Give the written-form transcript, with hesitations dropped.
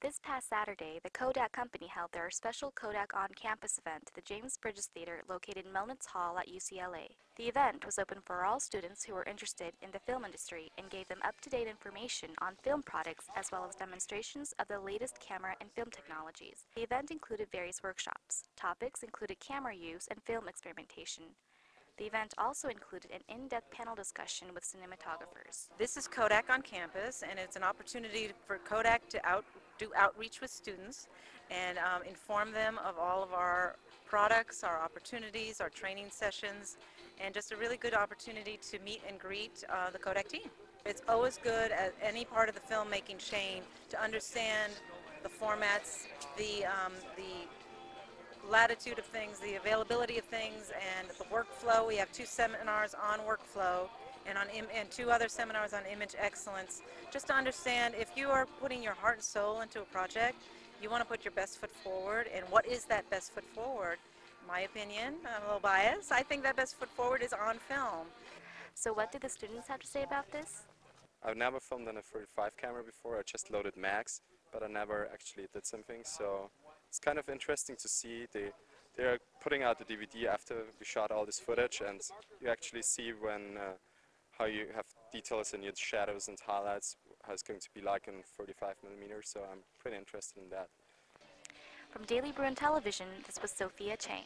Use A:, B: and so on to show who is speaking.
A: This past Saturday, the Kodak Company held their special Kodak On Campus event at the James Bridges Theater located in Melnitz Hall at UCLA. The event was open for all students who were interested in the film industry and gave them up-to-date information on film products as well as demonstrations of the latest camera and film technologies. The event included various workshops. Topics included camera use and film experimentation. The event also included an in-depth panel discussion with cinematographers.
B: This is Kodak on Campus, and it's an opportunity for Kodak to do outreach with students and inform them of all of our products, our opportunities, our training sessions, and just a really good opportunity to meet and greet the Kodak team. It's always good at any part of the filmmaking chain to understand the formats, the latitude of things, the availability of things, and the workflow. We have 2 seminars on workflow and 2 other seminars on image excellence, just to understand if you are putting your heart and soul into a project, you want to put your best foot forward. And what is that best foot forward? In my opinion, I'm a little biased, I think that best foot forward is on film.
A: So what did the students have to say about this?
C: I've never filmed on a 35 camera before. I just loaded Max, but I never actually did something. So it's kind of interesting to see they're putting out the DVD after we shot all this footage, and you actually see when how you have details in your shadows and highlights, how it's going to be like in 35mm. So I'm pretty interested in that.
A: From Daily Bruin Television, this was Sophia Chang.